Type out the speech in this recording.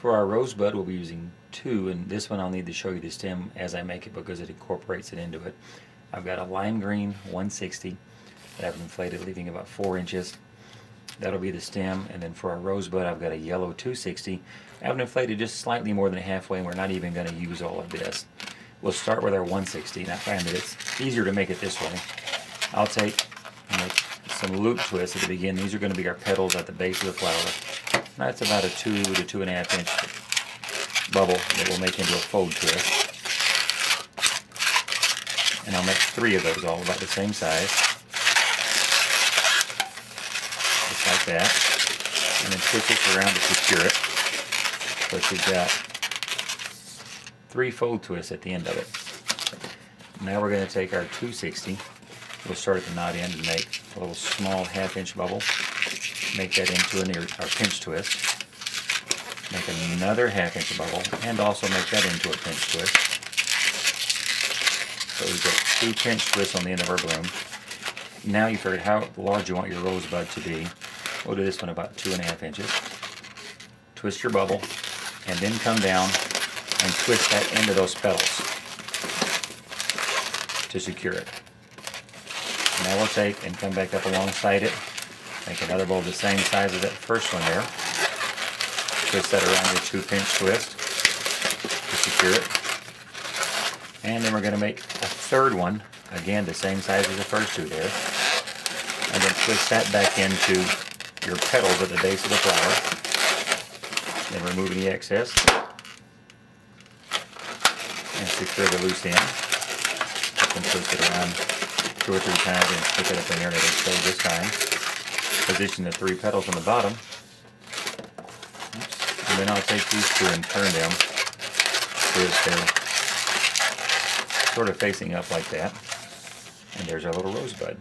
For our rosebud, we'll be using 2, and this one I'll need to show you the stem as I make it because it incorporates it into it. I've got a lime green 160 that I've inflated, leaving about 4 inches. That'll be the stem. And then for our rosebud, I've got a yellow 260. I've inflated just slightly more than halfway, and we're not even going to use all of this. We'll start with our 160, and I find that it's easier to make it this way. I'll take and make some loop twists at the beginning. These are going to be our petals at the base of the flower. That's about a 2 to 2.5 inch bubble that we'll make into a fold twist. And I'll make 3 of those, all about the same size. Just like that. And then twist this around to secure it. So you've got 3 fold twists at the end of it. Now we're going to take our 260. We'll start at the knot end and make a little small 1/2 inch bubble. Make that into our pinch twist. Make another 1/2 inch bubble and also make that into a pinch twist. So we've got 2 pinch twists on the end of our bloom. Now you've figured how large you want your rosebud to be. We'll do this one about 2.5 inches. Twist your bubble and then come down and twist that end of those petals to secure it. Now we'll take and come back up alongside it. Make another bowl the same size as that first one there. Twist that around your 2 pinch twist to secure it. And then we're going to make a third one, again the same size as the first 2 there. And then twist that back into your petals at the base of the flower. Then remove any excess. And secure the loose end. You can twist it around 2 or 3 times and stick it up in there and it'll stay this time. Position the 3 petals on the bottom. Oops. And then I'll take these 2 and turn them so that they're sort of facing up like that. And there's our little rosebud.